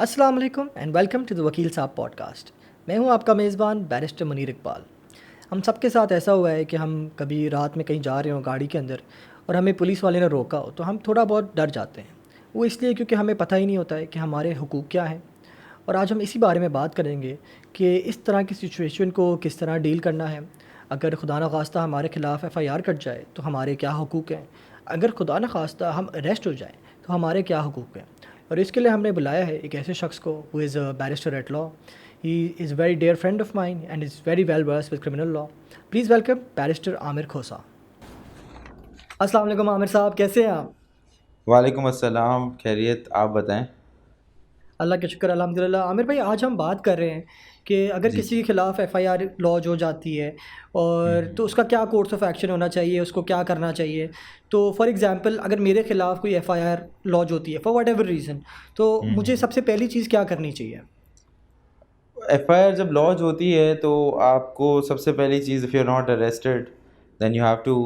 अस्सलाम वालेकुम and welcome to the वकील साहब पॉडकास्ट। मैं हूं आपका मेज़बान बैरिस्टर मुनीर इकबाल। हम सबके साथ ऐसा हुआ है कि हम कभी रात में कहीं जा रहे हों गाड़ी के अंदर और हमें पुलिस वाले ने रोका हो तो हम थोड़ा बहुत डर जाते हैं। वो इसलिए क्योंकि हमें पता ही नहीं होता है कि हमारे हुकूक क्या हैं। और आज हम इसी बारे में बात करेंगे कि इस तरह की सिचुएशन को किस तरह डील करना है। अगर खुदा न खास्ता हमारे ख़िलाफ़ एफ़आईआर कट जाए तो हमारे क्या हुकूक हैं। अगर खुदा न खास्ता हम अरेस्ट हो जाएँ तो हमारे क्या हुकूक हैं। और इसके लिए हमने बुलाया है एक ऐसे शख्स को who is a barrister at law. He is very dear friend of mine and is very well versed with criminal law. Please welcome barrister Amir Khosa. अस्सलाम वालेकुम आमिर साहब, कैसे हैं आप? वालेकुम अस्सलाम। खैरियत, आप बताएं। अल्लाह का शुक्र अल्हम्दुलिल्लाह। आमिर भाई, आज हम बात कर रहे हैं कि अगर जी। किसी के ख़िलाफ़ एफ़आईआर लॉन्च हो जाती है और हम्म। तो उसका क्या कोर्स ऑफ एक्शन होना चाहिए, उसको क्या करना चाहिए। तो फॉर एग्ज़ाम्पल अगर मेरे ख़िलाफ़ कोई एफ़आईआर लॉन्च होती है फॉर व्हाटएवर रीज़न, तो मुझे हम्म। सबसे पहली चीज़ क्या करनी चाहिए? एफआईआर जब लॉन्च होती है तो आपको सबसे पहली चीज़, if you are not arrested then you have to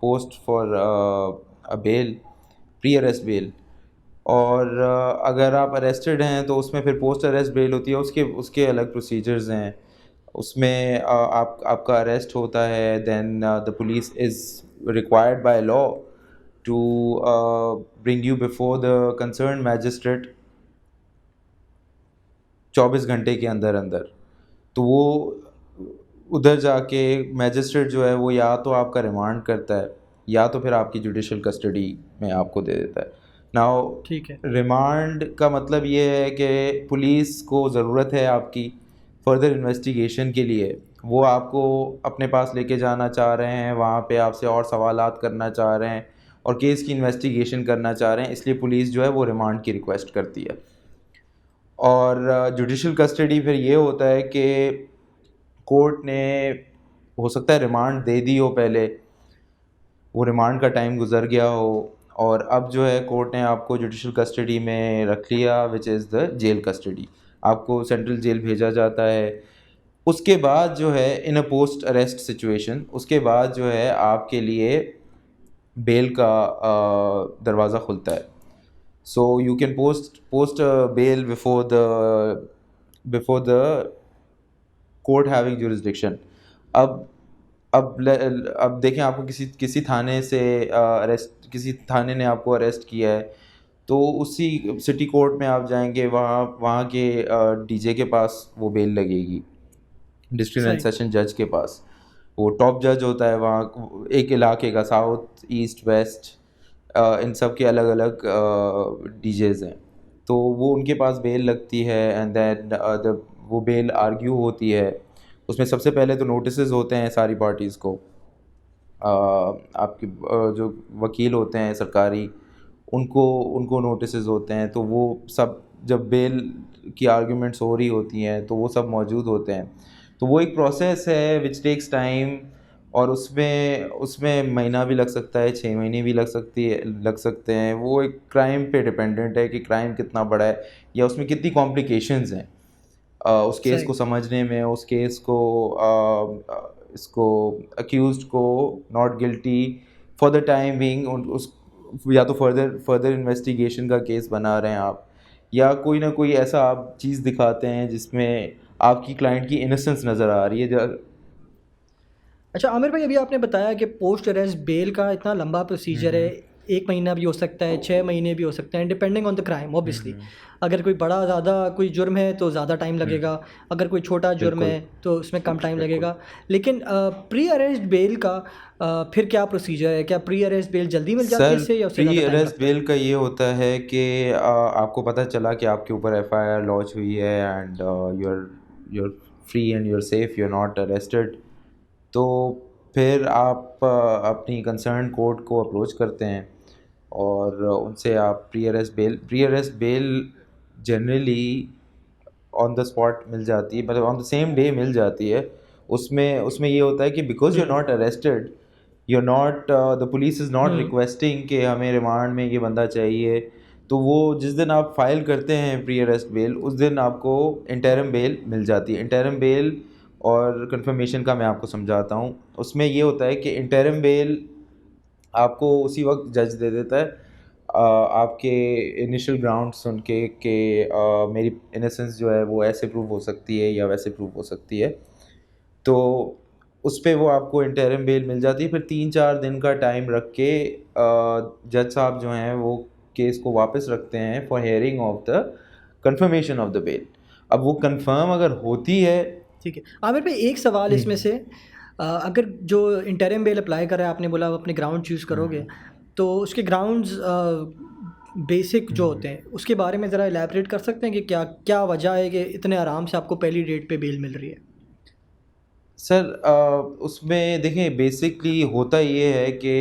post for a bail, pre arrest bail. और अगर आप अरेस्टेड हैं तो उसमें फिर पोस्ट अरेस्ट बेल होती है, उसके उसके अलग प्रोसीजर्स हैं। उसमें आप आपका अरेस्ट होता है, then the police is required by law to bring you before the concern magistrate 24 घंटे के अंदर अंदर। तो वो उधर जाके मैजिस्ट्रेट जो है वो या तो आपका रिमांड करता है या तो फिर आपकी जुडिशल कस्टडी में आपको दे देता है। नाउ ठीक है। रिमांड का मतलब ये है कि पुलिस को ज़रूरत है आपकी फर्दर इन्वेस्टिगेशन के लिए। वो आपको अपने पास लेके जाना चाह रहे हैं, वहाँ पे आपसे और सवालात करना चाह रहे हैं और केस की इन्वेस्टिगेशन करना चाह रहे हैं, इसलिए पुलिस जो है वो रिमांड की रिक्वेस्ट करती है। और जुडिशल कस्टडी फिर ये होता है कि कोर्ट ने हो सकता है रिमांड दे दी हो पहले, वो रिमांड का टाइम गुजर गया हो और अब जो है कोर्ट ने आपको जुडिशल कस्टडी में रख लिया, which is the jail custody. आपको सेंट्रल जेल भेजा जाता है। उसके बाद जो है in a post arrest situation, उसके बाद जो है आपके लिए बेल का दरवाज़ा खुलता है। So you can post bail before the court having jurisdiction. अब अब देखें, आपको किसी किसी थाने से अरेस्ट, किसी थाने ने आपको अरेस्ट किया है तो उसी सिटी कोर्ट में आप जाएंगे, वहाँ वहाँ के डीजे के पास वो बेल लगेगी, डिस्ट्रिक्ट एंड सही। सेशन जज के पास। वो टॉप जज होता है वहाँ एक इलाके का, साउथ ईस्ट वेस्ट, इन सब के अलग अलग डीजेज़ हैं। तो वो उनके पास बेल लगती है एंड देन वो बेल आर्ग्यू होती है। उसमें सबसे पहले तो नोटिसेस होते हैं सारी पार्टीज़ को। आपके जो वकील होते हैं सरकारी, उनको उनको नोटिसेस होते हैं, तो वो सब जब बेल की आर्ग्यूमेंट्स हो रही होती हैं तो वो सब मौजूद होते हैं। तो वो एक प्रोसेस है विच टेक्स टाइम, और उसमें उसमें महीना भी लग सकता है, 6 महीने भी लग सकते हैं। वो एक क्राइम पे डिपेंडेंट है कि क्राइम कितना बड़ा है या उसमें कितनी कॉम्प्लिकेशंस हैं। उस केस सही। को समझने में, उस केस को इसको अक्यूज्ड को not guilty for the time being, उस या तो फर्दर फर्दर इन्वेस्टिगेशन का केस बना रहे हैं आप, या कोई ना कोई ऐसा आप चीज़ दिखाते हैं जिसमें आपकी क्लाइंट की इनोसेंस नज़र आ रही है। अच्छा आमिर भाई, अभी आपने बताया कि पोस्ट अरेस्ट बेल का इतना लंबा प्रोसीजर है। हम्म। 1 महीना भी हो सकता है, 6 महीने भी हो सकते हैं, depending on the crime obviously. Hmm. अगर कोई बड़ा ज़्यादा कोई जुर्म है तो ज़्यादा टाइम लगेगा। हम्म। अगर कोई छोटा जुर्म बिल्कुल। है तो उसमें कम टाइम बिल्कुल। लगेगा। लेकिन प्री अरेस्ट बेल का फिर क्या प्रोसीजर है? क्या प्री अरेस्ट बेल जल्दी मिल जाती है सर, इससे या उससे प्री ज़्यादा टाइम अरेस्ट लगता है? बेल का ये होता है कि आपको पता चला कि आपके ऊपर एफआईआर लॉन्च हुई है and you are free and you are safe, you are not arrested. तो फिर आप अपनी कंसर्न कोर्ट को अप्रोच करते हैं और उनसे आप pre arrest bail generally on the spot मिल जाती है, मतलब ऑन द सेम डे मिल जाती है। उसमें उसमें ये होता है कि because you are hmm. Not arrested, you are not, the police is not hmm. Requesting कि हमें रिमांड में ये बंदा चाहिए। तो वो जिस दिन आप फाइल करते हैं प्री अरेस्ट बेल, उस दिन आपको इंटरम बेल मिल जाती है। इंटरम बेल और कंफर्मेशन का मैं आपको समझाता हूँ। उसमें ये होता है कि इंटरम बेल आपको उसी वक्त जज दे देता है। आपके इनिशियल ग्राउंड सुन के कि मेरी इनोसेंस जो है वो ऐसे प्रूव हो सकती है या वैसे प्रूव हो सकती है, तो उस पे वो आपको इंटरिम बेल मिल जाती है। फिर 3-4 दिन का टाइम रख के जज साहब जो हैं वो केस को वापस रखते हैं for hearing of the confirmation of the bail. अब वो कंफर्म अगर होती है। ठीक है। आमिर भाई, एक सवाल इसमें से, अगर जो इंटरिम बेल अप्लाई कर रहा है, आपने बोला आप अपने ग्राउंड चूज़ करोगे, तो उसके ग्राउंड्स बेसिक जो होते हैं उसके बारे में ज़रा इलैबोरेट कर सकते हैं कि क्या क्या वजह है कि इतने आराम से आपको पहली डेट पे बेल मिल रही है? सर उसमें देखिए बेसिकली होता ये है कि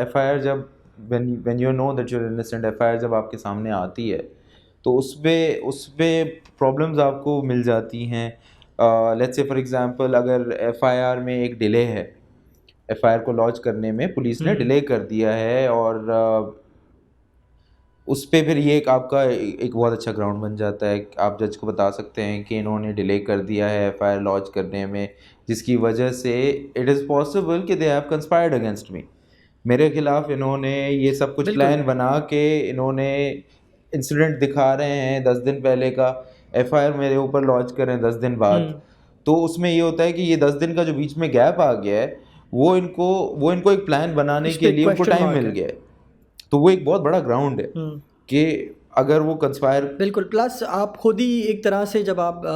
एफआईआर जब when you know that you are innocent, FIR जब आपके सामने आती है तो उसमें उसमें प्रॉब्लम्स आपको मिल जाती हैं। लेट्स से फॉर एग्जांपल अगर एफआईआर में एक डिले है, एफआईआर को लॉन्च करने में पुलिस ने डिले कर दिया है, और उस पे फिर ये एक आपका एक बहुत अच्छा ग्राउंड बन जाता है। आप जज को बता सकते हैं कि इन्होंने डिले कर दिया है एफआईआर लॉन्च करने में, जिसकी वजह से इट इज़ पॉसिबल कि they have conspired against me, मेरे खिलाफ इन्होंने ये सब कुछ बिल्कुल। प्लान बना के इन्होंने इंसिडेंट दिखा रहे हैं 10 दिन पहले का, एफआईआर मेरे ऊपर लॉन्च कर रहे हैं 10 दिन बाद। तो उसमें ये होता है कि ये 10 दिन का जो बीच में गैप आ गया है वो इनको एक प्लान बनाने इस के पे लिए उनको क्वेश्चन टाइम मार्क मिल है। गया है। तो वो एक बहुत बड़ा ग्राउंड है कि अगर वो कंस्पायर। बिल्कुल। प्लस आप खुद ही एक तरह से, जब आप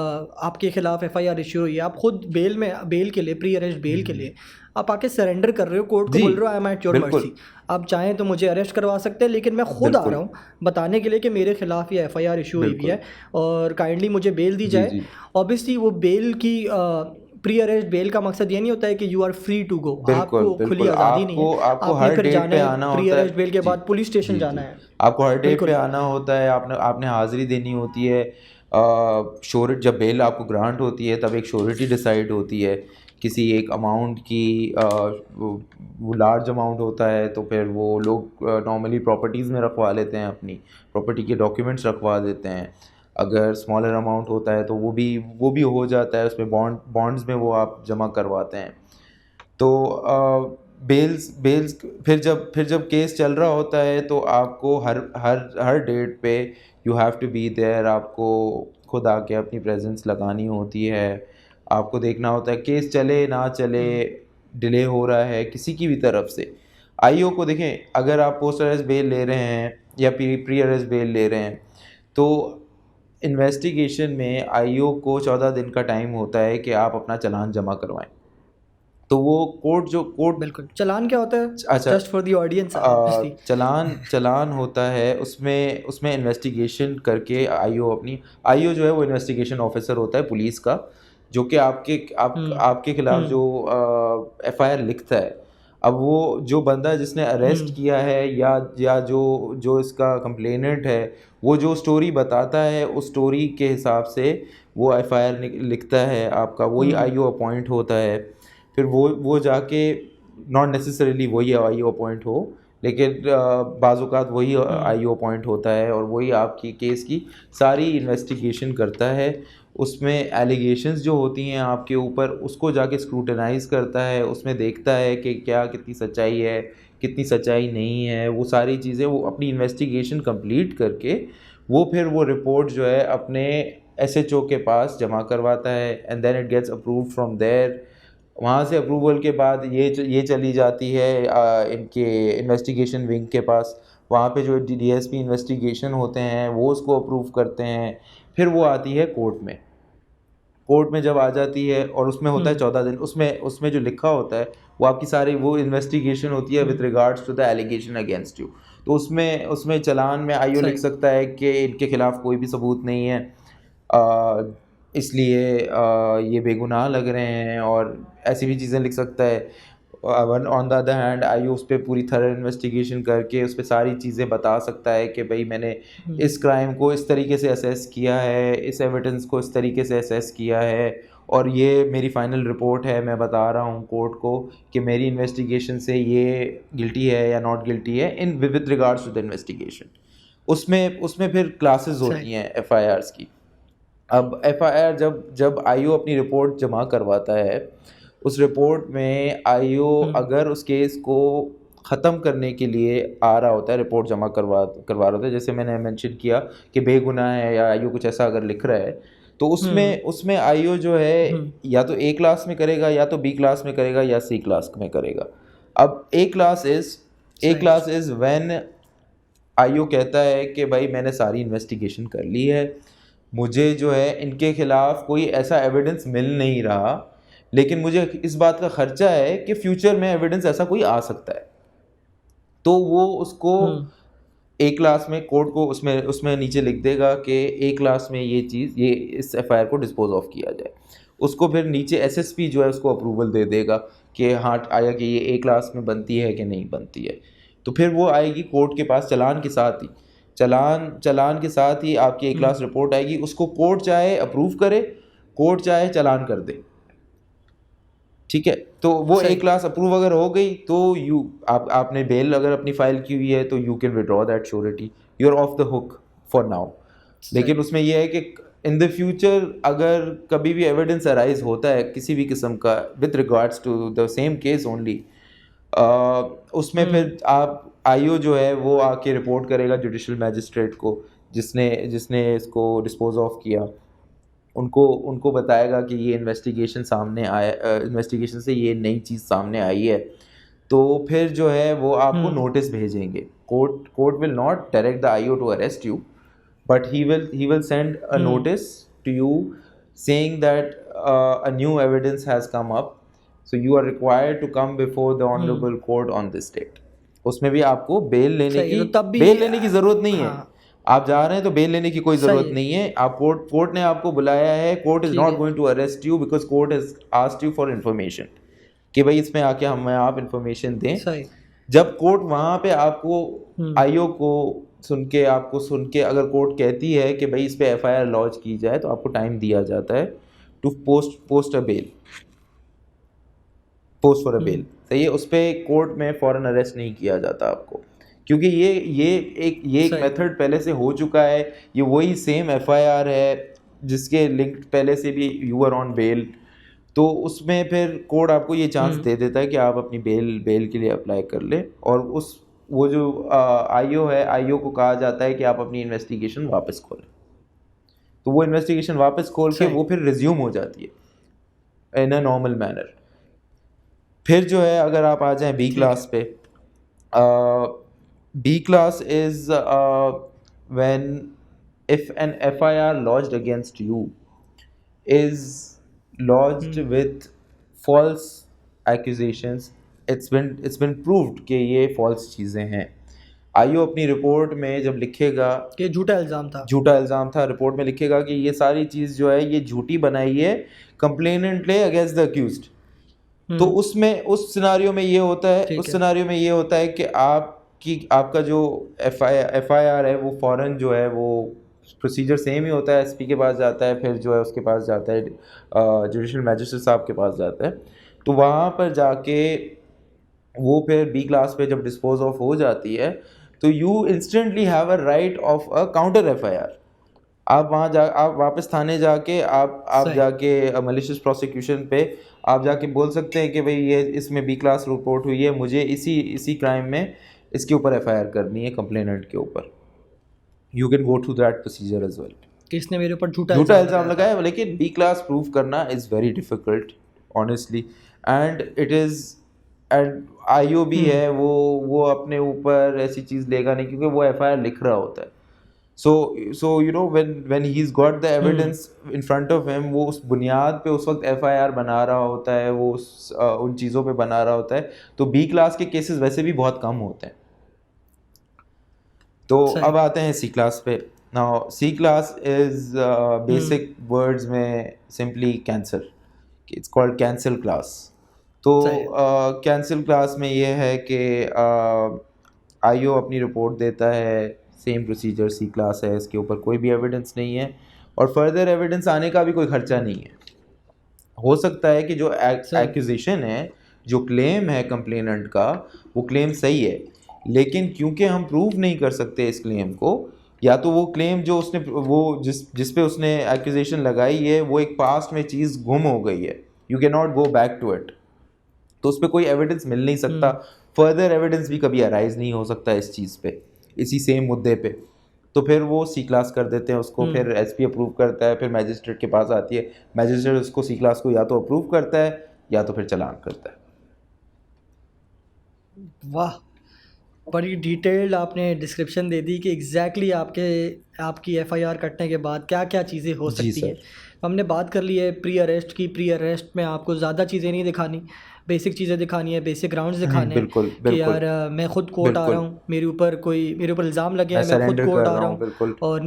आपके खिलाफ एफआईआर इशू हुई है, आप खुद बेल के लिए, प्री अरेस्ट बेल के लिए आप आके सरेंडर कर रहे हो, कोर्ट को जी बोल रहे हो आई एम एट योर बिल्कुल मर्सी, आप चाहें तो मुझे अरेस्ट करवा सकते हैं, लेकिन मैं खुद आ बिल्कुल रहा हूँ बताने के लिए कि मेरे खिलाफ ये एफआईआर इशू हुई हुई बिल्कुल है और काइंडली मुझे बेल दी जी जाए। जी ऑब्वियसली वो बेल की प्री अरेस्ट बेल का मकसद ये नहीं होता है कि you are free to go, बिल्कुल आपको खुली बिल्कुल आज़ादी नहीं आपको है, आपको आपने हर फिर डेट जाना पे है आना प्री होता है। अरेस्ट बेल के जी बाद पुलिस स्टेशन जी जाना जी है। आपको हर डेट पे बिल्कुल। आना होता है, आपने आपने हाजिरी देनी होती है। श्योरिटी जब बेल आपको ग्रांट होती है तब एक श्योरिटी डिसाइड होती है किसी एक अमाउंट की। वो लार्ज अमाउंट होता है तो फिर वो लोग नॉर्मली प्रॉपर्टीज़ में रखवा लेते हैं, अपनी प्रॉपर्टी के डॉक्यूमेंट्स रखवा देते हैं। अगर स्मॉलर अमाउंट होता है तो वो भी हो जाता है, उसमें बॉन्ड्स में वो आप जमा करवाते हैं। तो बेल्स बेल्स फिर जब केस चल रहा होता है तो आपको हर हर हर डेट पे you have to be there, आपको खुद आके अपनी प्रेजेंस लगानी होती है। आपको देखना होता है केस चले ना चले, डिले हो रहा है किसी की भी तरफ से। आईओ को देखें, अगर आप पोस्ट अरेस्ट बेल ले रहे हैं या प्री अरेस्ट बेल ले रहे हैं तो इन्वेस्टिगेशन में आईओ को 14 दिन का टाइम होता है कि आप अपना चालान जमा करवाएं। तो वो कोर्ट बिल्कुल। चालान क्या होता है, अच्छा just for the audience obviously? चालान चालान होता है, उसमें उसमें इन्वेस्टिगेशन करके आईओ जो है वो इन्वेस्टिगेशन ऑफिसर होता है पुलिस का, जो कि आपके खिलाफ जो एफआईआर लिखता है। अब वो जो बंदा जिसने अरेस्ट किया है या जो इसका कंप्लेनेंट है, वो जो स्टोरी बताता है उस स्टोरी के हिसाब से वो एफआईआर लिखता है आपका, वही आईओ अपॉइंट होता है। फिर वो जाके नॉट नेसेसरीली वही आईओ अपॉइंट हो, लेकिन बाज़-औक़ात वही आईओ अपॉइंट होता है और वही आपकी केस की सारी इन्वेस्टिगेशन करता है। उसमें एलिगेशंस जो होती हैं आपके ऊपर उसको जाके स्क्रूटनाइज़ करता है, उसमें देखता है कि क्या कितनी सच्चाई है, कितनी सच्चाई नहीं है। वो सारी चीज़ें वो अपनी इन्वेस्टिगेशन कंप्लीट करके वो फिर वो रिपोर्ट जो है अपने एसएचओ के पास जमा करवाता है, and then it gets approved from there. वहाँ से अप्रूवल के बाद ये चली जाती है इनके इन्वेस्टिगेशन विंग के पास। वहाँ पे जो डीएसपी इन्वेस्टिगेशन होते हैं वो उसको अप्रूव करते हैं। फिर वो आती है कोर्ट में जब आ जाती है और उसमें होता है 14 दिन। उसमें उसमें जो लिखा होता है वो आपकी सारी वो इन्वेस्टिगेशन होती है with regards to the allegation against you. तो उसमें उसमें चालान में आईओ लिख सही। सकता है कि इनके खिलाफ कोई भी सबूत नहीं है, इसलिए ये बेगुनाह लग रहे हैं, और ऐसी भी चीज़ें लिख सकता है। On the other hand IO उस पर पूरी थरर इन्वेस्टिगेशन करके उस पर सारी चीज़ें बता सकता है कि भाई मैंने इस क्राइम को इस तरीके से असेस किया है, इस एविडेंस को इस तरीके से असेस किया है, और ये मेरी फाइनल रिपोर्ट है, मैं बता रहा हूँ कोर्ट को कि मेरी इन्वेस्टिगेशन से ये गिल्टी है या नॉट गिल्टी है in with regards to the investigation. उसमें फिर क्लासेस सही। होती हैं एफआईआर्स की। अब एफआईआर जब आईओ अपनी रिपोर्ट जमा करवाता है, उस रिपोर्ट में आईओ अगर उस केस को ख़त्म करने के लिए आ रहा होता है, रिपोर्ट जमा करवा करवा रहा होता है। जैसे मैंने मेंशन किया कि बेगुनाह है या आईओ कुछ ऐसा अगर लिख रहा है, तो उसमें आईओ जो है या तो ए क्लास में करेगा, या तो बी क्लास में करेगा, या सी क्लास में करेगा। अब ए क्लास इज़ व्हेन आईओ कहता है कि भाई मैंने सारी इन्वेस्टिगेशन कर ली है, मुझे जो है इनके खिलाफ कोई ऐसा एविडेंस मिल नहीं रहा, लेकिन मुझे इस बात का खर्चा है कि फ्यूचर में एविडेंस ऐसा कोई आ सकता है। तो वो उसको ए क्लास में कोर्ट को उसमें नीचे लिख देगा कि ए क्लास में ये इस एफआईआर को डिस्पोज ऑफ किया जाए। उसको फिर नीचे एसएसपी जो है उसको अप्रूवल दे देगा कि हाँ आया कि ये ए क्लास में बनती है कि नहीं बनती है। तो फिर वो आएगी कोर्ट के पास चालान के साथ ही, चालान के साथ ही आपकी ए क्लास रिपोर्ट आएगी। उसको कोर्ट चाहे अप्रूव करे, कोर्ट चाहे चालान कर दे, ठीक है। तो वो ए क्लास अप्रूव अगर हो गई तो आपने बेल अगर अपनी फाइल की हुई है तो you can withdraw that surety, you are off the hook for now. लेकिन उसमें यह है कि इन द फ्यूचर अगर कभी भी एविडेंस अराइज होता है किसी भी किस्म का with regards to the same case only, उसमें फिर आप आईओ जो है वो आके रिपोर्ट करेगा जुडिशल मैजिस्ट्रेट को, जिसने इसको डिस्पोज ऑफ किया। उनको बताएगा कि ये इन्वेस्टिगेशन से ये नई चीज़ सामने आई है। तो फिर जो है वो आपको नोटिस भेजेंगे। Court will not direct the IO to arrest you, but he will send a notice to you saying that a new evidence has come up, so you are required to come before the honorable court on this date। उसमें भी आपको bell लेने की ज़रूरत नहीं है। आप जा रहे हैं तो बेल लेने की कोई ज़रूरत नहीं है। आप कोर्ट ने आपको बुलाया है, court is not going to arrest you because court has asked you for information कि भाई इसमें आके हमें आप इन्फॉर्मेशन दें। जब कोर्ट वहाँ पे आपको आईओ को सुन के अगर कोर्ट कहती है कि भाई इस पे एफआईआर लॉन्च की जाए, तो आपको टाइम दिया जाता है to post for a bail. सही है। उस पर कोर्ट में फॉरन अरेस्ट नहीं किया जाता आपको, क्योंकि ये एक मेथड पहले से हो चुका है। ये वही सेम एफआईआर है जिसके लिंक पहले से भी यू आर ऑन बेल। तो उसमें फिर कोर्ट आपको ये चांस दे देता है कि आप अपनी बेल के लिए अप्लाई कर ले, और वो जो आईओ है, आईओ को कहा जाता है कि आप अपनी इन्वेस्टिगेशन वापस खोलें। तो वो इन्वेस्टिगेशन वापस खोल के वो फिर रिज्यूम हो जाती है इन अ नॉर्मल मैनर। फिर जो है अगर आप आ जाएं बी क्लास पे, B class is when if an FIR launched against you is launched with false accusations, it's been proved कि ये फॉल्स चीज़ें हैं। आईओ अपनी रिपोर्ट में जब लिखेगा कि झूठा इल्ज़ाम था, रिपोर्ट में लिखेगा कि ये सारी चीज़ जो है ये झूठी बनाई है कंप्लेनेंट ने अगेंस्ट द अक्यूज्ड। तो उसमें उस सिनारियो में ये होता है कि आपका जो एफआईआर है वो फौरन जो है वो प्रोसीजर सेम ही होता है, एसपी के पास जाता है, फिर जो है उसके पास जाता है जुडिशल मैजिस्ट्रेट साहब के पास जाता है। तो वहाँ पर जाके वो फिर बी क्लास पे जब डिस्पोज ऑफ हो जाती है तो you instantly have a right of a counter FIR. आप वापस थाने जाके आप जाके मलिशियस प्रोसिक्यूशन पे आप जाके बोल सकते हैं कि भाई ये इसमें बी क्लास रिपोर्ट हुई है, मुझे इसी क्राइम में इसके ऊपर एफआईआर करनी है कंप्लेनेंट के ऊपर। You can go through that procedure as well कि इसने मेरे ऊपर झूठा इल्ज़ाम लगाया। लेकिन बी क्लास प्रूव करना is very difficult honestly, and IO भी है वो अपने ऊपर ऐसी चीज़ लेगा नहीं, क्योंकि वो एफआईआर लिख रहा होता है। So you know when he's got the evidence in front of him, वो उस बुनियाद पे उस वक्त एफआईआर बना रहा होता है, वो उन चीज़ों पे बना रहा होता है। तो बी क्लास के केसेस वैसे भी बहुत कम होते हैं। तो अब आते हैं सी क्लास पे। Now C class is basic words में simply cancel, it's called cancel class. तो कैंसिल क्लास में ये है कि आईओ अपनी रिपोर्ट देता है, सेम प्रोसीजर सी क्लास है, इसके ऊपर कोई भी एविडेंस नहीं है और फर्दर एविडेंस आने का भी कोई खर्चा नहीं है। हो सकता है कि जो एक्यूजेशन है, जो क्लेम है कंप्लेनेंट का, वो क्लेम सही है, लेकिन क्योंकि हम प्रूव नहीं कर सकते इस क्लेम को, या तो वो क्लेम जो उसने जिस पे उसने एक्यूजेशन लगाई है वो एक पास्ट में चीज़ गुम हो गई है, you can not go back to it, तो उस पर कोई एविडेंस मिल नहीं सकता। फर्दर एविडेंस भी कभी अराइज नहीं हो सकता इस चीज़ पे, इसी सेम मुद्दे पे, तो फिर वो सी क्लास कर देते हैं उसको, फिर एसपी अप्रूव करता है, फिर मैजिस्ट्रेट के पास आती है, मैजिस्ट्रेट उसको सी क्लास को या तो अप्रूव करता है या तो फिर चालान करता है। वाह, बड़ी डिटेल्ड आपने डिस्क्रिप्शन दे दी कि एग्जैक्टली आपकी एफआईआर कटने के बाद क्या क्या चीज़ें हो जी सकती हैं। सर। हमने बात कर ली है प्री अरेस्ट की। प्री अरेस्ट में आपको ज़्यादा चीज़ें नहीं दिखानी, बेसिक चीज़ें दिखानी है, बेसिक ग्राउंड्स दिखाने हैं बिल्कुल कि बिल्कुल यार मैं खुद कोर्ट आ रहा बिल्कुल, हूँ, मेरे ऊपर इल्ज़ाम लगे मैं हैं, मैं खुद सरेंडर कोर्ट कर आ रहा रहा हूँ, हूँ बिल्कुल और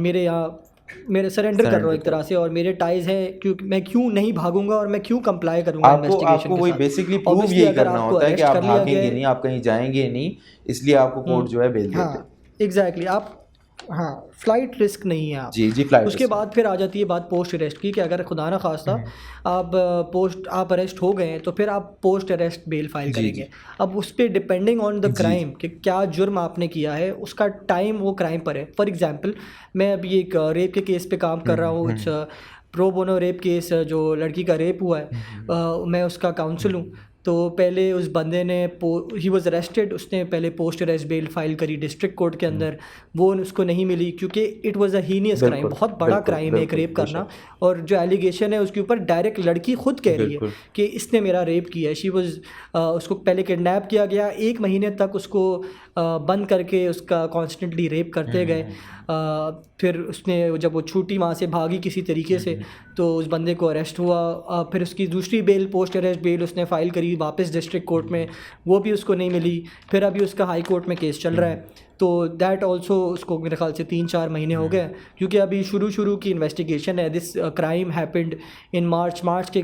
मेरे सरेंडर कर रहा हूँ सरेंडर एक कर तरह रहा हूँ। से, और मेरे टाइज हैं, मैं क्यों नहीं भागूंगा और मैं क्यों कंप्लाई करूंगा आपको इन्वेस्टिगेशन आपको के वही साथ। बेसिकली प्रूव ऑब्वियसली यही अगर करना आपको होता है कि अरेस्ट आप कर लिया गया भागेंगे है। नहीं, आप कहीं जाएंगे नहीं, इसलिए आपको कोर्ट जो है बेल देते हैं। हाँ एग्जैक्टली आप, हाँ फ्लाइट रिस्क नहीं है आप। जी जी, फ्लाइट उसके रिस्क बाद फिर आ जाती है बात पोस्ट अरेस्ट की कि अगर खुदा ना खास्ता आप अरेस्ट हो गए हैं तो फिर आप पोस्ट अरेस्ट बेल फाइल जी करेंगे। जी अब उस पर डिपेंडिंग ऑन द जी क्राइम कि क्या जुर्म आपने किया है उसका टाइम वो क्राइम पर है। फॉर एग्जांपल मैं अभी एक रेप के केस पे काम कर रहा हूँ, it's pro bono rape case, जो लड़की का रेप हुआ है, मैं उसका काउंसिल हूँ। तो पहले उस बंदे ने ही वॉज अरेस्टेड, उसने पहले पोस्ट अरेस्ट बेल फाइल करी डिस्ट्रिक्ट कोर्ट के अंदर, वो उसको नहीं मिली क्योंकि it was a heinous crime, बिल्कुल बहुत बड़ा बिल्कुल क्राइम है एक बिल्कुल रेप करना। बेशक, और जो एलिगेशन है उसके ऊपर डायरेक्ट लड़की खुद कह रही है बिल्कुल कि इसने मेरा रेप किया है। शी वॉज उसको पहले किडनैप किया गया, 1 महीने तक उसको बंद करके उसका कॉन्स्टेंटली रेप करते गए। फिर उसने जब वो छूटी वहाँ से भागी किसी तरीके से, तो उस बंदे को अरेस्ट हुआ। फिर उसकी दूसरी बेल पोस्ट अरेस्ट बेल उसने फ़ाइल करी वापस डिस्ट्रिक्ट कोर्ट में, वो भी उसको नहीं मिली। फिर अभी उसका हाई कोर्ट में केस चल रहा है, तो दैट ऑल्सो उसको मेरे ख्याल से 3-4 महीने हो गए, क्योंकि अभी शुरू की इन्वेस्टिगेशन है। दिस क्राइम हैपेंड इन मार्च के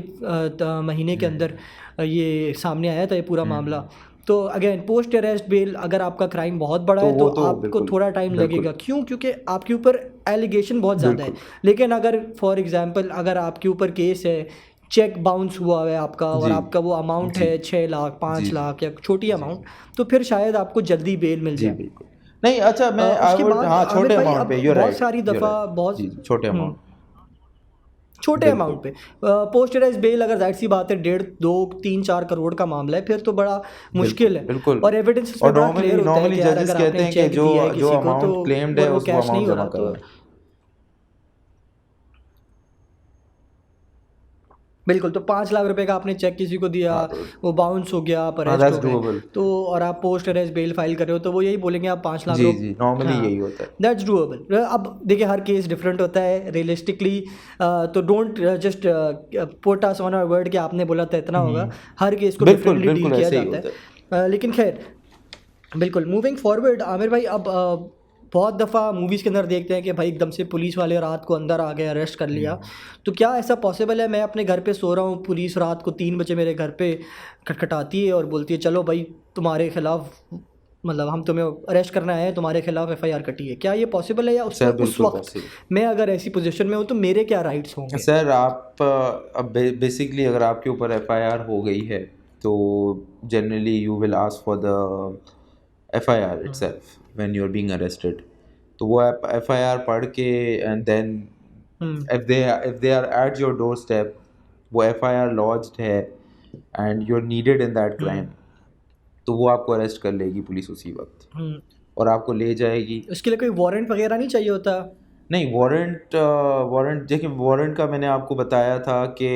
महीने के अंदर ये सामने आया था ये पूरा मामला। तो अगेन पोस्ट अरेस्ट बेल, अगर आपका क्राइम बहुत बड़ा तो है वो तो तो आपको बिल्कुल थोड़ा टाइम बिल्कुल लगेगा। क्यों? क्योंकि आपके ऊपर एलिगेशन बहुत ज़्यादा है। बिल्कुल लेकिन अगर फॉर एग्जांपल अगर आपके ऊपर केस है, चेक बाउंस हुआ है आपका और जी आपका वो अमाउंट जी है 6 लाख 5 जी जी लाख या छोटी जी अमाउंट, तो फिर शायद आपको जल्दी बेल मिल जी जाए। बिल्कुल। नहीं, अच्छा, मैं आई उसके वुड, बाद हाँ, आमिर छोटे भाई अमाउंट अब पे, यूर बहुत राइट सारी यूर दफ़ा राइट, बहुत जी जी, छोटे अमाउंट, छोटे बिल्कुल अमाउंट पे पोस्ट अरेस्ट बेल, अगर जाहिर सी बात है 1.5 2 3 4 करोड़ का मामला है, फिर तो बड़ा बिल्कुल मुश्किल है। बिल्कुल। और एविडेंस और उसमें बड़ा क्लियर नॉर्मली होता है नॉर्मली कि यार जजेस अगर कहते आपने हैं कि चेक जो दिया है जो किसी को तो अमाउंट क्लेम्ड है और वो उस वो कैश नहीं अमाउंट हो जमा रहा, तो करवाएं। बिल्कुल। तो 5 लाख रुपए का आपने चेक किसी को दिया, हाँ तो, वो बाउंस हो गया, आप हाँ, अरेस्ट दैट्स हो गए, डूएबल। तो और आप पोस्ट अरेस्ट बेल फाइल कर रहे हो, तो वो यही बोलेंगे आप 5 लाख जी रुपये। जी, नॉर्मली हाँ यही होता है। That's doable. अब देखिए हर केस डिफरेंट होता है रियलिस्टिकली, तो don't just put us on our word कि आपने बोला था इतना होगा। हर केस को बिल्कुल डिफरेंटली डील बिल्कुल किया ऐसे ही जाता होता है। है। लेकिन खैर बिल्कुल मूविंग फॉरवर्ड आमिर भाई, अब बहुत दफ़ा मूवीज़ के अंदर देखते हैं कि भाई एकदम से पुलिस वाले रात को अंदर आ गए, अरेस्ट कर लिया। तो क्या ऐसा पॉसिबल है? मैं अपने घर पे सो रहा हूँ, पुलिस रात को 3 बजे मेरे घर पे खटखटाती है और बोलती है चलो भाई तुम्हारे खिलाफ, मतलब हम तुम्हें अरेस्ट करना आए हैं, तुम्हारे खिलाफ एफआईआर कटी है। क्या ये पॉसिबल है? या सर उस बिल्कुल वक्त पॉसिबल। मैं अगर ऐसी पोजीशन में हूँ तो मेरे क्या राइट्स होंगे? सर आप अब बेसिकली अगर आपके ऊपर एफआईआर हो गई है तो generally you will ask for the FIR itself when you are being arrested. तो वो एफआईआर पढ़ के and then if they are at your door step, वो एफआईआर लॉज्ड है and you are needed in that crime, तो वो आपको arrest कर लेगी पुलिस उसी वक्त और आपको ले जाएगी। उसके लिए कोई वारंट वगैरह नहीं चाहिए होता? नहीं, वारंट देखिए, वारंट का मैंने आपको बताया था कि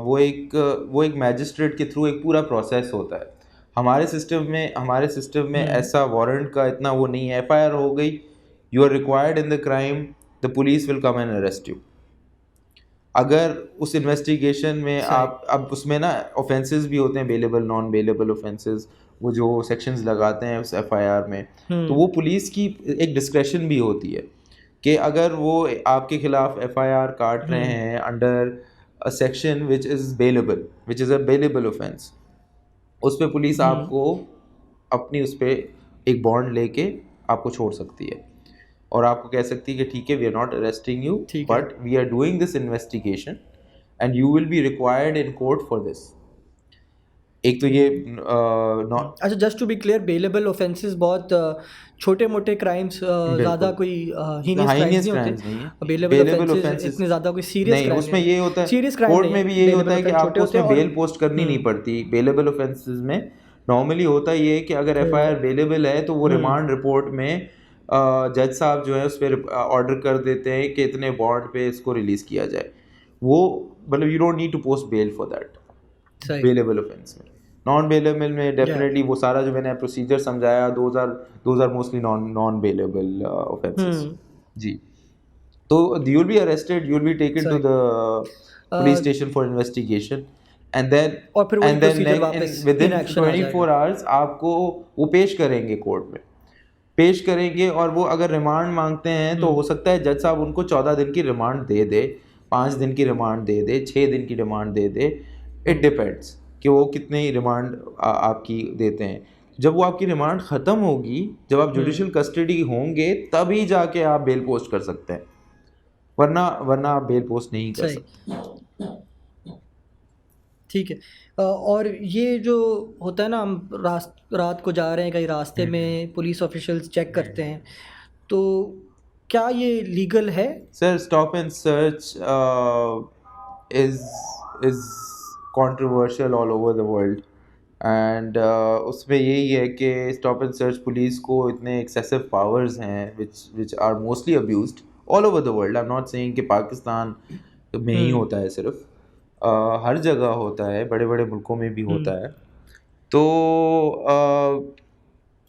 वो एक मैजिस्ट्रेट के थ्रू एक पूरा प्रोसेस होता है। हमारे सिस्टम में ऐसा वारंट का इतना वो नहीं है। एफआईआर हो गई, you are required in the crime, the police will come and arrest you. अगर उस इन्वेस्टिगेशन में सही। आप, अब उसमें ना ऑफेंसेस भी होते हैं, बेलेबल नॉन बेलेबल ऑफेंसेस, वो जो सेक्शंस लगाते हैं उस एफआईआर में, तो वो पुलिस की एक डिस्क्रेशन भी होती है कि अगर वो आपके खिलाफ एफआईआर काट रहे हैं under a section which is a bailable offence, उस पे पुलिस आपको अपनी उस पे एक बॉन्ड लेके आपको छोड़ सकती है और आपको कह सकती है कि ठीक है, we are not arresting you ठीक है। But we are doing this investigation and you will be required in court for this. एक तो ये अच्छा, just to be clear, bailable offences बहुत छोटे मोटे क्राइम्स, ज़्यादा कोई हीनियस क्राइम्स नहीं क्राइम्स नहीं होते। है। बेलेबल बेलेबल ऑफेंसेस ऑफेंसेस इतने ज़्यादा कोई सीरियस नहीं, क्राइम उसमें नहीं ये है, होता है, सीरियस क्राइम कोर्ट नहीं में है। भी यही होता बेलेबल है कि ऑफेंस छोटे आपको होते हैं उसमें और बेल पोस्ट करनी नहीं पड़ती। बेलेबल ऑफेंसेस में नॉर्मली होता ये है कि अगर एफआईआर अवेलेबल है तो वो रिमांड रिपोर्ट में जज साहब जो है उस पर ऑर्डर कर देते हैं कि इतने बॉन्ड पे इसको रिलीज़ किया जाए। वो मतलब you don't need to post bail for that bailable offence में। नॉन बेलेबल में डेफिनेटली वो सारा जो मैंने प्रोसीजर समझाया those are mostly non bailable offences. जी, तो you will be arrested, you will be taken to the police station for investigation, and then और फिर वही प्रोसीजर वापस within 24 hours आपको वो पेश करेंगे कोर्ट में, पेश करेंगे। और वो अगर रिमांड मांगते हैं तो हो सकता है जज साहब उनको 14 दिन की रिमांड दे दे, 5 दिन की रिमांड दे दे, 6 दिन की remand they they. It depends कि वो कितने रिमांड आपकी देते हैं। जब वो आपकी रिमांड ख़त्म होगी, जब आप जुडिशियल कस्टडी होंगे, तभी जाके आप बेल पोस्ट कर सकते हैं, वरना आप बेल पोस्ट नहीं कर सकते। ठीक है। और ये जो होता है ना, हम रात को जा रहे हैं कहीं, रास्ते में पुलिस ऑफिशियल्स चेक करते हैं, तो क्या ये लीगल है? Sir, stop and search is controversial all over the world, and उसमें यही है कि स्टॉप एंड सर्च पुलिस को इतने एक्सेसिव पावर्स हैं which are mostly abused all over the world. I am not saying कि पाकिस्तान में ही होता है, सिर्फ हर जगह होता है, बड़े बड़े मुल्कों में भी होता है। तो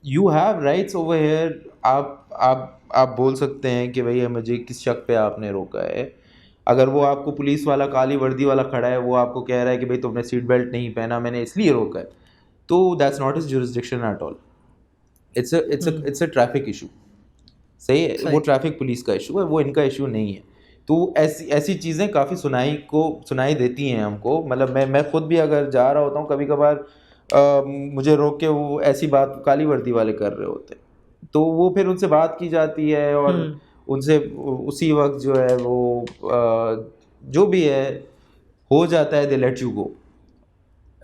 you have rights over here. आप बोल सकते हैं कि भैया मुझे किस शक पे आपने रोका है। अगर वो आपको पुलिस वाला काली वर्दी वाला खड़ा है, वो आपको कह रहा है कि भाई तुमने सीट बेल्ट नहीं पहना, मैंने इसलिए रोका है, तो that's not his jurisdiction at all. It's a traffic issue. सही है, वो ट्रैफिक पुलिस का इशू है, वो इनका इशू नहीं है। तो ऐसी चीज़ें काफ़ी सुनाई देती हैं हमको। मतलब मैं खुद भी अगर जा रहा होता हूँ कभी कभार, मुझे रोक के वो ऐसी बात काली वर्दी वाले कर रहे होते हैं, तो वो फिर उनसे बात की जाती है और उनसे उसी वक्त जो है वो जो भी है हो जाता है, they let you go.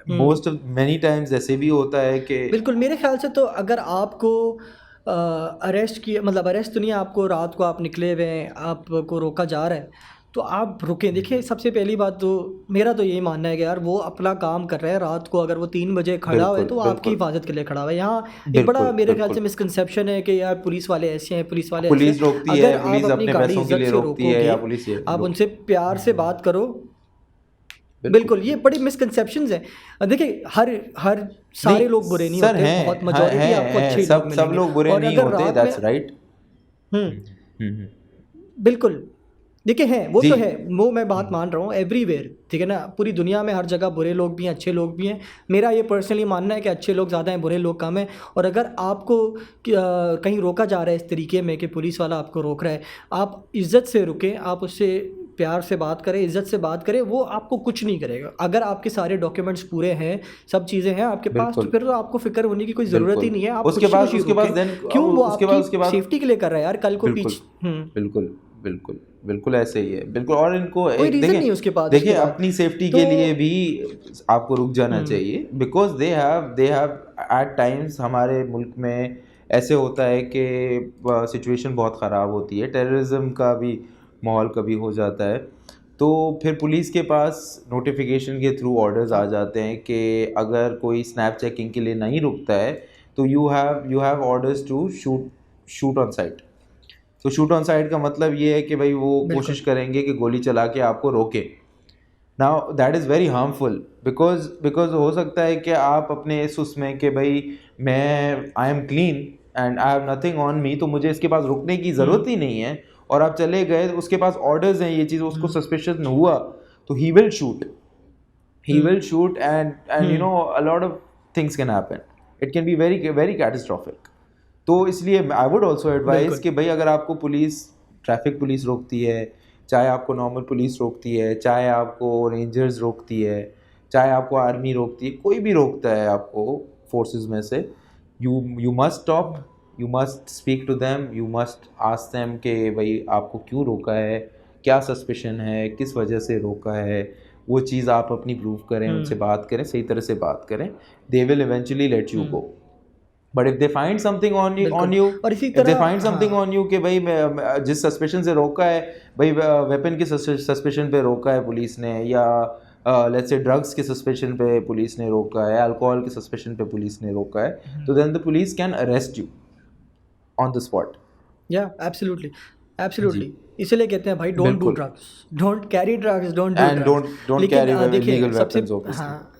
Most many times ऐसे भी होता है कि बिल्कुल, मेरे ख्याल से तो अगर आपको अरेस्ट किया, मतलब अरेस्ट तो नहीं, आपको रात को आप निकले हुए हैं, आपको रोका जा रहा है, तो आप रुकें। देखिए, सबसे पहली बात तो मेरा तो यही मानना है कि यार वो अपना काम कर रहा है। रात को अगर वो 3 बजे खड़ा हुआ है तो आपकी हिफाजत के लिए खड़ा हुआ है। यहाँ एक बड़ा मेरे ख्याल से मिसकंसेप्शन है कि यार पुलिस वाले ऐसे हैं, पुलिस वाले ऐसे हैं। रोकती है, पुलिस अपने पैसों के लिए रोकती है, या पुलिस आप उनसे प्यार से बात करो। बिल्कुल, ये बड़ी मिसकंसेप्शंस हैं। देखिए, हर सारे लोग बुरे नहीं होते, बहुत मेजॉरिटी आपको अच्छे लोग मिलेंगे, सब लोग बुरे नहीं होते, दैट्स राइट। बिल्कुल, देखिए हैं, वो तो है, वो मैं बात मान रहा हूँ एवरीवेयर, ठीक है ना, पूरी दुनिया में हर जगह बुरे लोग भी हैं, अच्छे लोग भी हैं। मेरा ये पर्सनली मानना है कि अच्छे लोग ज़्यादा हैं, बुरे लोग कम हैं। और अगर आपको कहीं रोका जा रहा है इस तरीके में कि पुलिस वाला आपको रोक रहा है, आप इज़्ज़त से रुकें, आप उससे प्यार से बात करें, इज़्ज़त से बात करें, वो आपको कुछ नहीं करेगा। अगर आपके सारे डॉक्यूमेंट्स पूरे हैं, सब चीज़ें हैं आपके पास, तो फिर आपको फिक्र होने की कोई ज़रूरत ही नहीं है। आप उसके बाद क्यों, वो आपकी सेफ्टी के लिए कर रहा है यार, कल को पीछे बिल्कुल ऐसे ही है, बिल्कुल। और इनको कोई रीजन नहीं उसके पास। देखिए, अपनी सेफ्टी के लिए भी आपको रुक जाना चाहिए, because they have at times, हमारे मुल्क में ऐसे होता है कि सिचुएशन बहुत ख़राब होती है, टेररिज्म का भी माहौल कभी हो जाता है, तो फिर पुलिस के पास नोटिफिकेशन के थ्रू ऑर्डर्स आ जाते हैं कि अगर कोई स्नैप चेकिंग के लिए नहीं रुकता है तो you have orders to shoot on sight. तो शूट ऑन साइट का मतलब ये है कि भाई वो कोशिश करेंगे कि गोली चला के आपको रोके। Now that is very harmful, because हो सकता है कि आप अपने इस उसमें कि भाई I am clean and I have nothing on me, तो मुझे इसके पास रुकने की ज़रूरत ही नहीं है, और आप चले गए, उसके पास ऑर्डर्स हैं ये चीज़, उसको सस्पिशन हुआ तो he will shoot and you know a lot of things can happen, it can be very very catastrophic. तो इसलिए आई वुड ऑल्सो एडवाइज कि भाई अगर आपको ट्रैफिक पुलिस रोकती है, चाहे आपको नॉर्मल पुलिस रोकती है, चाहे आपको रेंजर्स रोकती है, चाहे आपको आर्मी रोकती है, कोई भी रोकता है आपको फोर्सेस में से, you must stop, you must speak to them, you must ask them कि भाई आपको क्यों रोका है, क्या सस्पिशन है, किस वजह से रोका है, वो चीज़ आप अपनी प्रूव करें, उनसे बात करें, सही तरह से बात करें, they will eventually late you go. But if they find something on you, और इसी तरह they find something on you कि भाई जिस सस्पेशन से रोका है, भाई वेपन की सस्पेशन पे रोका है पुलिस ने, या लेट्स से ड्रग्स के सस्पेशन पे पुलिस ने रोका है, अल्कोहल के सस्पेशन पे पुलिस ने रोका है, तो then the police can arrest you on the spot. Yeah absolutely, जी, एब्सोल्युटली। इसलिए कहते हैं भाई डोंट डू बिल्कुल। Drugs, don't carry drugs, don't do and drugs. Don't लेकिन कैरी देखिए illegal सबसे, weapons obviously। हाँ,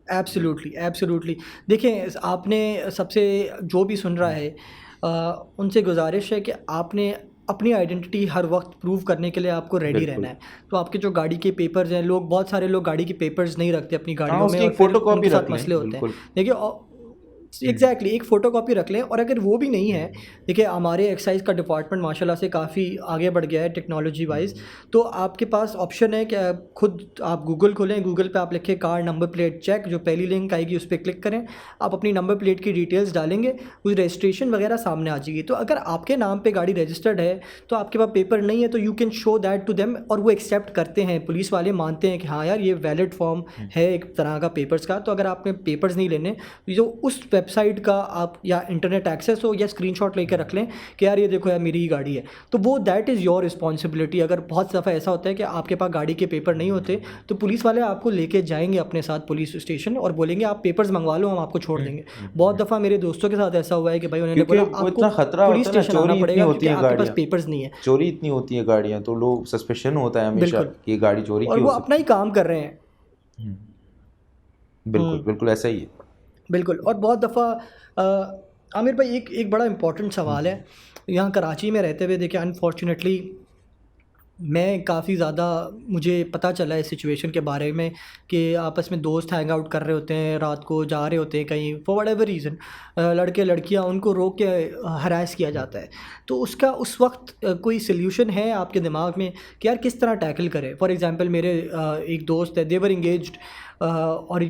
एब्सोल्युटली, एब्सोल्युटली। देखिए आपने सबसे जो भी सुन रहा है उनसे गुजारिश है कि आपने अपनी आइडेंटिटी हर वक्त प्रूव करने के लिए आपको रेडी रहना बिल्कुल। है। तो आपके जो गाड़ी के पेपर्स हैं, लोग बहुत सारे लोग गाड़ी के पेपर्स नहीं रखते अपनी हाँ, गाड़ियों में उसकी और एक फिर फोटोकॉपी उनके रख साथ लें, मसले होते हैं। बिल्कुल। देखिए एग्जैक्टली एक फ़ोटोकॉपी रख लें, और अगर वो भी नहीं है, देखिए हमारे एक्साइज का डिपार्टमेंट माशाल्लाह से काफ़ी आगे बढ़ गया है टेक्नोलॉजी वाइज। तो आपके पास ऑप्शन है कि खुद आप गूगल खोलें, गूगल पे आप लिखें कार नंबर प्लेट चेक, जो पहली लिंक आएगी उस पर क्लिक करें, आप अपनी नंबर प्लेट की डिटेल्स डालेंगे, उस रजिस्ट्रेशन वगैरह सामने आ जाएगी। तो अगर आपके नाम पे गाड़ी रजिस्टर्ड है तो आपके पास पेपर नहीं है, तो you can show that to them, और वो एक्सेप्ट करते हैं, पुलिस वाले मानते हैं कि हाँ यार ये वैलिड फॉर्म है एक तरह का पेपर्स का। तो अगर आपने पेपर्स नहीं लेने, जो उस वेबसाइट का आप या इंटरनेट एक्सेस हो या स्क्रीनशॉट लेकर रख लें कि यार ये देखो यार मेरी ही गाड़ी है, तो वो दैट इज़ योर रिस्पॉन्सिबिलिटी। अगर बहुत दफ़ा ऐसा होता है कि आपके पास गाड़ी के पेपर नहीं होते, तो पुलिस वाले आपको लेके जाएंगे अपने साथ पुलिस स्टेशन और बोलेंगे आप पेपर्स मंगवा लो, हम आपको छोड़ देंगे। बहुत दफ़ा मेरे दोस्तों के साथ ऐसा हुआ है कि भाई उन्होंने क्योंकि बोला वो आपको इतना खतरा पुलिस होता है ना, स्टेशन आना चोरी इतनी पड़ेगा होती क्योंकि है आपके पास गाड़ियाँ, पेपर्स नहीं है। चोरी इतनी होती है गाड़ियाँ, तो लोग सस्पेशन होता है हमेशा बिल्कुल, कि ये गाड़ी चोरी और की वो हो अपना सकती ही काम कर रहे हैं। है। बिल्कुल बिल्कुल ऐसा ही है। बिल्कुल। और बहुत दफ़ा आमिर भाई एक एक बड़ा इम्पोर्टेंट सवाल है, यहाँ कराची में रहते हुए देखिए अनफॉर्चुनेटली मैं काफ़ी ज़्यादा, मुझे पता चला है इस सिचुएशन के बारे में कि आपस में दोस्त हैंग आउट कर रहे होते हैं, रात को जा रहे होते हैं कहीं फॉर वट एवर रीज़न, लड़के लड़कियां उनको रोक के हरास किया जाता है। तो उसका उस वक्त कोई सल्यूशन है आपके दिमाग में कि यार किस तरह टैकल करें? फॉर एग्ज़ाम्पल मेरे एक दोस्त है, देवर इंगेज्ड, और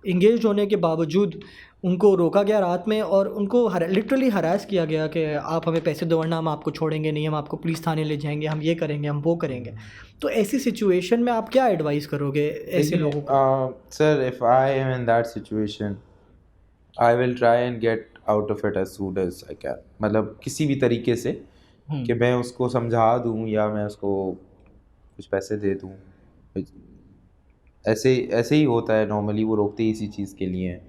इंगेज होने के बावजूद उनको रोका गया रात में और उनको लिटरली हरास किया गया कि आप हमें पैसे दो वरना हम आपको छोड़ेंगे नहीं, हम आपको पुलिस थाने ले जाएंगे, हम ये करेंगे, हम वो करेंगे। तो ऐसी सिचुएशन में आप क्या एडवाइस करोगे ऐसे देखिए लोगों को? Sir, if I am in that situation I will try and get out of it as soon as I can. मतलब किसी भी तरीके से कि मैं उसको समझा दूँ या मैं उसको कुछ पैसे दे दूँ। ऐसे ऐसे ही होता है नॉर्मली, वो रोकते ही इसी चीज़ के लिए हैं।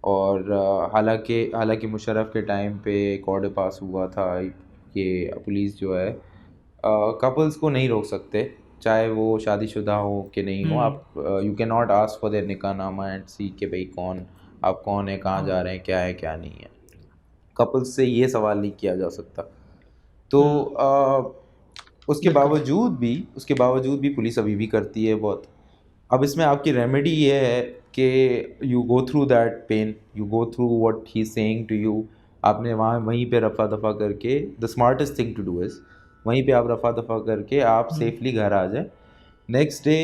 और हालांकि मुशर्रफ के टाइम पे एक ऑर्डर पास हुआ था कि पुलिस जो है कपल्स को नहीं रोक सकते, चाहे वो शादीशुदा हो कि नहीं हो। आप you can not ask for their निकाहनामा एंड सी कि भाई आप कौन है, कहाँ जा रहे हैं, क्या है क्या नहीं है। कपल्स से ये सवाल नहीं किया जा सकता। तो उसके बावजूद भी पुलिस अभी भी करती है बहुत। अब इसमें आपकी रेमेडी ये है कि you go through that pain, you go through what he is saying to you. आपने वहीं पे रफ़ा दफ़ा करके, the smartest thing to do is वहीं पे आप रफ़ा दफ़ा करके आप सेफली घर आ जाए। Next day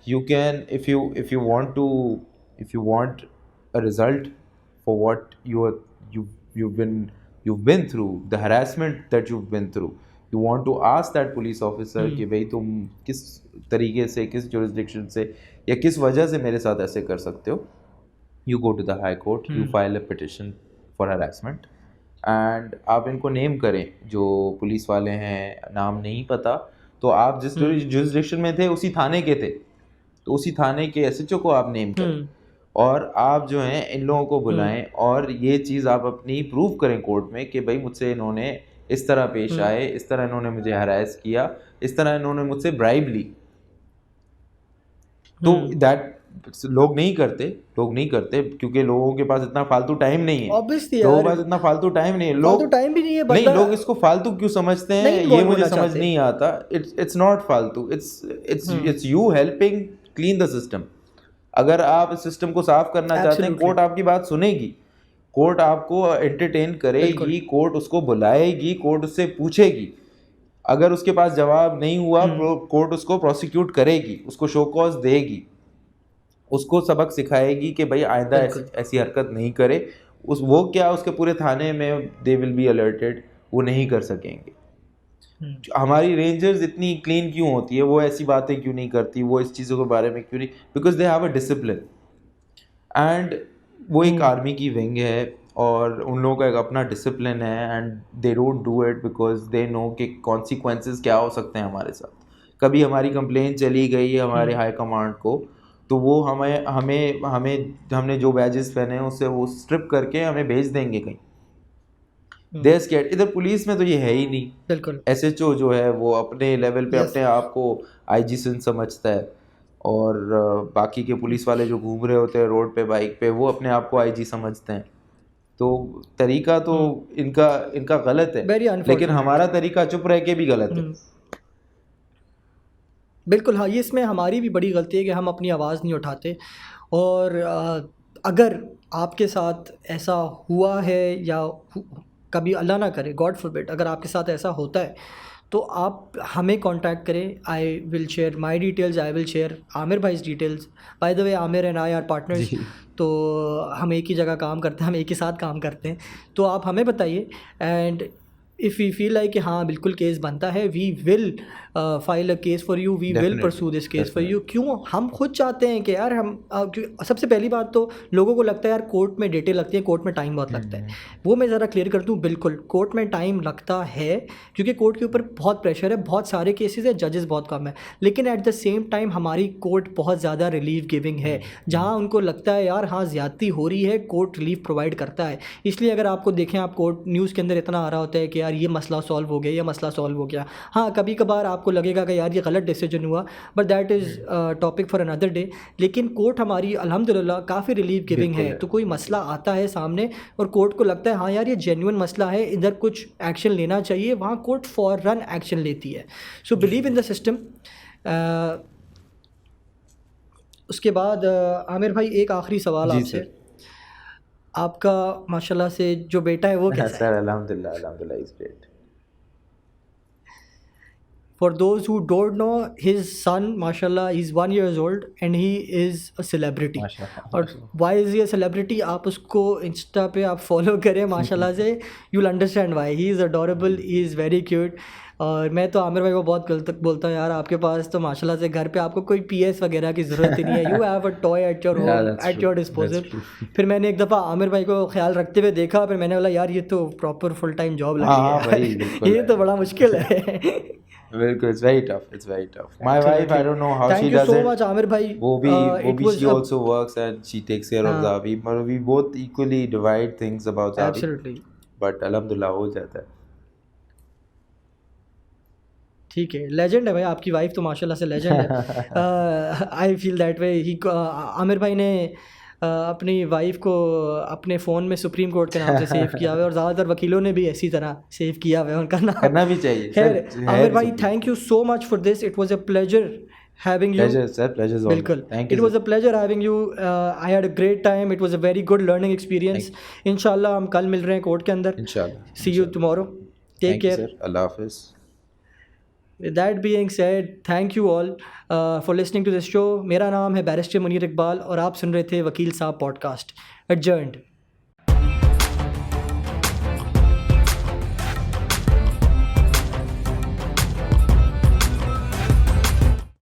you can, if you want a result for what you've been through, the harassment that you've been through, you want to ask that police officer कि भाई तुम किस तरीके से, किस jurisdiction से या किस वजह से मेरे साथ ऐसे कर सकते हो। You go to the high court, you file a petition for harassment and आप इनको नेम करें। जो पुलिस वाले हैं, नाम नहीं पता तो आप जिस jurisdiction में थे उसी थाने के थे, तो उसी थाने के SHO को आप नेम करें और आप जो हैं इन लोगों को बुलाएं और ये चीज़ आप अपनी प्रूव करें कोर्ट में कि भाई मुझसे इन्होंने इस तरह पेश आए, इस तरह इन्होंने मुझे हरास किया, इस तरह इन्होंने मुझसे ब्राइब ली। तो दैट लोग नहीं करते क्योंकि लोगों के पास इतना फालतू टाइम नहीं है। लोगों के पास इतना फालतू टाइम नहीं है। लोग टाइम भी नहीं है, नहीं, लोग इसको फालतू क्यों समझते हैं ये मुझे समझ नहीं आता। इट्स नॉट फालतू, it's you helping clean the system. अगर आप इस सिस्टम को साफ करना चाहते हैं, कोर्ट आपकी बात सुनेगी, कोर्ट आपको एंटरटेन करेगी, कोर्ट उसको बुलाएगी, कोर्ट उससे पूछेगी। अगर उसके पास जवाब नहीं हुआ, कोर्ट उसको प्रोसिक्यूट करेगी, उसको शो कॉज देगी, उसको सबक सिखाएगी कि भाई आइंदा ऐसी हरकत नहीं करे। वो क्या, उसके पूरे थाने में दे विल बी अलर्टेड, वो नहीं कर सकेंगे। हमारी रेंजर्स इतनी क्लीन क्यों होती है, वो ऐसी बातें क्यों नहीं करती, वो इस चीज़ों के बारे में क्यों नहीं, because they have a discipline and वो एक आर्मी की विंग है और उन लोगों का एक अपना डिसिप्लिन है and they don't do it because they know कि कॉन्सिक्वेंसेस क्या हो सकते हैं हमारे साथ। कभी हमारी कंप्लेन चली गई हमारे हाई कमांड को, तो वो हमें हमें हमें हमने जो बैजेस पहने हैं उससे वो स्ट्रिप करके हमें भेज देंगे कहीं। दे स्कैर्ड। इधर पुलिस में तो ये है ही नहीं। बिल्कुल। एसएचओ जो है वो अपने लेवल पे यस। अपने आप को आईजी सिंध समझता है, और बाकी के पुलिस वाले जो घूम रहे होते हैं रोड पे बाइक पे वो अपने आप को आईजी समझते हैं। तो तरीका तो इनका इनका गलत है, वेरी लेकिन अनफॉर्चुनेट। हमारा तरीका चुप रह के भी गलत है। बिल्कुल हाँ, ये इसमें हमारी भी बड़ी गलती है कि हम अपनी आवाज़ नहीं उठाते। और अगर आपके साथ ऐसा हुआ है या कभी अल्लाह ना करे, गॉड फॉरबिड, अगर आपके साथ ऐसा होता है तो आप हमें कांटेक्ट करें। I will share my details, I will share Amir भाई's details. By the way Amir and I are partners, तो हम एक ही जगह काम करते हैं, हम एक ही साथ काम करते हैं। तो आप हमें बताइए, and if we feel like कि हाँ बिल्कुल केस बनता है, we will file a case for you, we will pursue this case for you. क्यों? हम खुद चाहते हैं कि यार हम सबसे पहली बात तो लोगों को लगता है यार कोर्ट में डेटें लगती हैं, कोर्ट में टाइम बहुत लगता है। वो मैं ज़रा क्लियर कर दूँ, बिल्कुल कोर्ट में टाइम लगता है क्योंकि कोर्ट के ऊपर बहुत प्रेशर है, बहुत सारे केसेस है, जजेस बहुत कम है। लेकिन एट द सेम टाइम हमारी कोर्ट बहुत ज़्यादा रिलीफ गिविंग है। जहाँ उनको लगता है यार हाँ ज़्यादती हो रही है, कोर्ट रिलीफ प्रोवाइड करता है। इसलिए अगर आपको देखें, आप कोर्ट न्यूज़ के अंदर इतना आ रहा होता है कि यार ये मसला सॉल्व हो गया, ये मसला सॉल्व हो गया। हाँ कभी कभार आपको लगेगा कि यार ये गलत डिसीजन हुआ, but that is topic for another day. लेकिन कोर्ट हमारी अल्हम्दुलिल्लाह काफ़ी रिलीफ गिविंग है। तो कोई मसला आता है सामने और कोर्ट को लगता है हाँ यार ये जेन्युइन मसला है, इधर कुछ एक्शन लेना चाहिए, वहाँ कोर्ट फ़ौरन एक्शन लेती है। So believe in the system. उसके बाद आमिर भाई एक आखिरी सवाल आपसे। आपका माशाल्लाह से जो बेटा है वो कैसा है? सर अल्हम्दुलिल्लाह, अल्हम्दुलिल्लाह is great. For those who don't know, his son, mashallah, he's 1 year old and he is a celebrity. और why is he a celebrity? आप उसको इंस्टा पे आप फॉलो करें माशाल्लाह से, you'll understand why. He is adorable, he is very cute. और मैं तो आमिर भाई को बहुत गलत बोलता हूँ यार, आपके पास तो माशाल्लाह से घर पे आपको कोई PS वगैरह की ज़रूरत ही नहीं है। You have a toy at your home, at your disposal. फिर मैंने एक दफ़ा आमिर भाई को ख्याल रखते हुए देखा, फिर मैंने बोला यार ये तो प्रॉपर फुल टाइम जॉब लग रही है, ये तो बड़ा मुश्किल है। बिल्कुल, it's very tough, it's very tough. My wife, I don't know how she does it. Thank you so much Aamir भाई। वो भी she also works and she takes care of Zavi, but we both equally divide things about Zavi. Absolutely. But alhamdulillah हो जाता है। ठीक है, legend है भाई, आपकी वाइफ तो माशाल्लाह से लेजेंड है। I feel that way. ही आमिर भाई ने अपनी वाइफ को अपने फ़ोन में सुप्रीम कोर्ट के नाम से सेव किया हुआ है, और ज़्यादातर वकीलों ने भी इसी तरह सेव किया हुआ है उनका नाम। करना भी चाहिए। खैर आमिर भाई, thank you so much for this, it was a pleasure having you. Pleasure sir, pleasure is all. बिल्कुल, Thank you. it was a pleasure having you. I had a great time. It was a very good learning experience. इंशाल्लाह हम कल मिल रहे हैं court के अंदर। इंशाल्लाह। See you tomorrow. Take care. Thank you sir. अल्लाह हाफिज़। With that being said, thank you all for listening to this show. मेरा नाम है बैरिस्टर मुनीर इकबाल और आप सुन रहे थे वकील साहब पॉडकास्ट। Adjourned.